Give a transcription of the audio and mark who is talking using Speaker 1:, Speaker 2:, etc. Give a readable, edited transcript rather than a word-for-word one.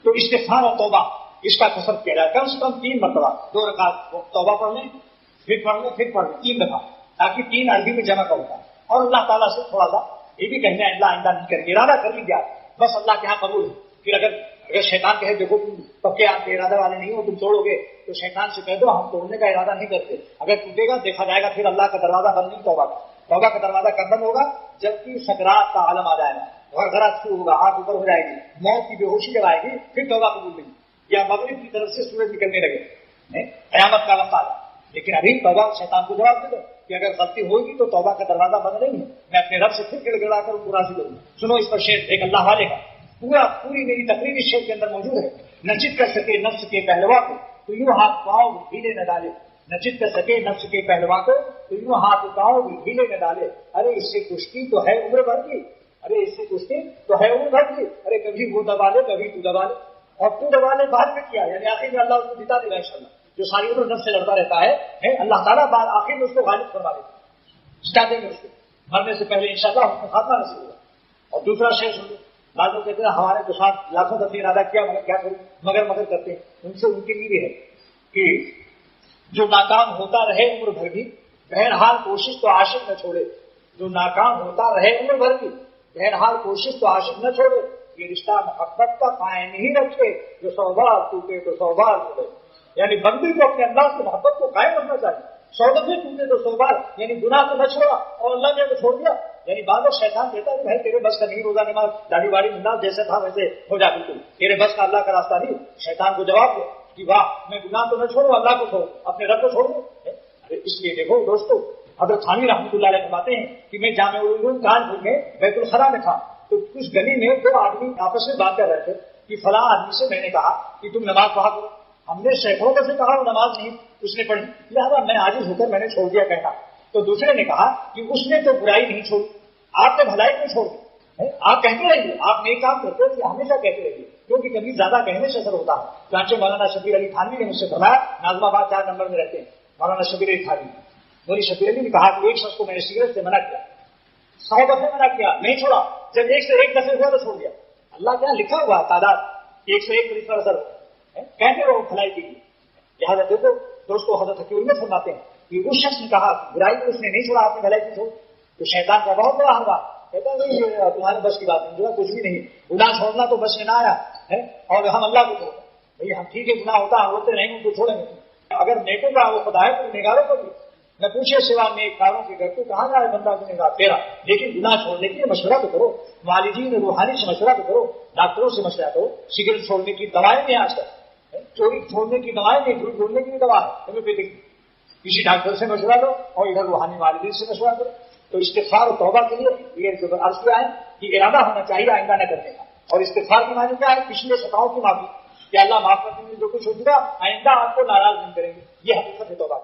Speaker 1: تو استغفار اور توبہ اس کا کثرت کیا جائے، کم سے کم 3 مرتبہ 2 رکعت توبہ پڑھ لیں، پھر پڑھ لیں، پھر پڑھ لیں 3 دفعہ، تاکہ 3 عربی میں جمع کا ہوتا ہے۔ اور اللہ تعالیٰ سے تھوڑا سا یہ بھی کہنا ہے اللہ آئندہ نہیں کریں گے، ارادہ کر لیجیے آپ، بس اللہ کے یہاں قبول ہے۔ پھر اگر شیطان کہے دیکھو تم پکے آپ کے ارادہ والے نہیں ہو، تم توڑو گے، تو شیطان سے کہہ دو ہم توڑنے کا ارادہ نہیں کرتے، اگر ٹوٹے گا دیکھا جائے گا، پھر اللہ کا دروازہ بند نہیں توبہ کا، توبہ کا دروازہ کب بند ہوگا؟ جبکہ سکرات کا عالم آ جائے گا، غرغرات شروع ہوگا، آنکھ اوپر ہو جائے گی، موت کی بے ہوشی جب آئے گی، پھر توبہ قبول نہیں، یا مغرب کی طرف سے سورج نکلنے لگے، قیامت کا وقت آ جائے۔ لیکن ابھی توبہ شیطان کو جواب دے دو کہ اگر غلطی ہوگی تو توبہ کا دروازہ بند نہیں ہے، میں اپنے رب سے پھر گڑ گڑا کر ان کو راضی کروں۔ سنو اس پر شعر ایک اللہ والے کا، پوری میری تقریر اس شعر کے اندر موجود ہے۔ نہ چت کر سکے نفس کے پہلوا کو تو یوں ہاتھ پاؤں ڈھیلے نہ ڈالے، نہ چت کر سکے نفس کے پہلوا کو تو یوں ہاتھ پاؤں ڈھیلے نہ ڈالے، ارے اس سے کشتی تو ہے عمر بھر کی، ارے اس سے کشتی تو ہے عمر بھر کی، ارے کبھی وہ دبا لے کبھی تو دبا لے، اور تو دبا لے بعد میں کیا، یعنی آخر میں اللہ اس کو جتا دے گا انشاءاللہ۔ جو ساری عمر نفس سے لڑتا رہتا ہے اللہ تعالیٰ بعد آخر میں اس کو غالب فرما دے گا، جتا دیں گے اس کو، مرنے سے پہلے انشاءاللہ اس کو خاتمہ نصیب ہوگا۔ اور دوسرا شعر سن لو، بعض لوگ کہتے ہیں ہمارے تو ساتھ لاکھوں دفعہ ارادہ کیا مگر کیا کریں، مگر کرتے ہیں، ان سے ان کے لیے بھی ہے کہ جو ناکام ہوتا رہے عمر بھر بھی، بہرحال کوشش تو عاشق نہ چھوڑے، جو ناکام ہوتا رہے عمر بھر بھی، بہرحال کوشش تو عاشق نہ چھوڑے، یہ رشتہ محبت کا قائم ہی رکھے، جو 100 بار ٹوٹے تو 100 بار ٹوٹے، یعنی بندے کو اپنے اللہ سے محبت کو قائم رکھنا چاہیے، 100 دفعے ٹوٹے تو 100 بار، یعنی گناہ کو نہ چھوڑا اور اللہ نے کو چھوڑ دیا، یعنی بعض شیطان کہتا ہے بھائی تیرے بس کا نہیں، روزہ نماز داڑھی واڑی نماز جیسے تھا ویسے ہو جا، بالکل تیرے بس کا اللہ کا راستہ نہیں۔ شیطان کو جواب دو کہ واہ میں گناہ تو نہ چھوڑوں، اللہ کو چھوڑوں، اپنے رب کو چھوڑوں۔ اس لیے دیکھو دوستو، حضرت تھانوی رحمۃ اللہ علیہ فرماتے ہیں کہ میں جامع العلوم کانپور میں بیت الخلا میں تھا، تو اس گلی میں 2 آدمی آپس میں بات کر رہے تھے کہ فلاں آدمی سے میں نے کہا کہ تم نماز پڑھا کرو، ہم نے سینکڑوں سے کہا وہ نماز نہیں اس نے پڑھی، لہٰذا میں عاجز ہو کر میں نے چھوڑ دیا کہنا۔ تو دوسرے نے کہا کہ اس نے تو برائی نہیں چھوڑی، آپ نے بھلائی کیوں چھوڑ دی؟ آپ کہتے رہیے، آپ نیک کام کرتے رہیے، ہمیشہ کہتے رہیے، کیونکہ کبھی زیادہ کہنے سے اثر ہوتا ہے۔ چانچہ مولانا شبیر علی تھانوی نے مجھ سے فرمایا، نازم آباد 4 نمبر میں رہتے ہیں مولانا شبیر علی تھانوی، مولانا شبیر علی نے کہا کہ ایک شخص کو میں نے سگریٹ سے منع کیا، 100 دفعے منع کیا نہیں چھوڑا، جب 1 سے 1 دفعے ہوا تو چھوڑ دیا۔ اللہ کیا لکھا ہوا تعداد 1 سے 1 پر اس پر اثر ہوتا ہے، کہتے رہو بھلائی کے لیے۔ لہٰذا دیکھو دوستو، حضرت حکیم میں فرماتے ہیں کہ اس شخص نے کہا برائی کو اس نے نہیں چھوڑا، آپ نے بھلائی کی چھوڑ، تو شیطان کا بہت بڑا حملہ، کہتا نہیں یہ تمہارے بس کی بات نہیں، جو کچھ بھی نہیں، گناہ چھوڑنا تو بس میں نہ آیا ہے، اور ہم اللہ کو چھوڑیں بھائی، ہم ٹھیک ہے گناہ ہوتا ہے ہوتے نہیں ان کو چھوڑیں گے، اگر نیکوں کا وہ خدا ہے تو نگاروں کو بھی نہ پوچھے سوا نیک کاروں کے گھر کو کہاں جائے بندہ کو نگاہ تیرا، لیکن گناہ چھوڑنے کے لیے مشورہ تو کرو، والدین روحانی سے مشورہ تو کرو، ڈاکٹروں سے مشورہ کرو، سگریٹ چھوڑنے کی دوائیں نہیں آج کل، چوری چھوڑنے کی دوائیں نہیں، جھوٹ بولنے کی بھی دوا ہے ہومیوپیتھک، کسی ڈاکٹر سے مشورہ کرو اور ادھر روحانی والدین سے مشورہ کرو۔ تو استغفار اور توبہ کے لیے یہ جو عرض کیا ہے کہ ارادہ ہونا چاہیے آئندہ نہ کرنے کا، اور استغفار کی معنی کیا ہے؟ پچھلے خطاؤں کی معافی کہ اللہ معاف کر دیں گے، جو کچھ ہو چکا آئندہ آپ کو ناراض نہیں کریں گے، یہ حقیقت ہے توبہ۔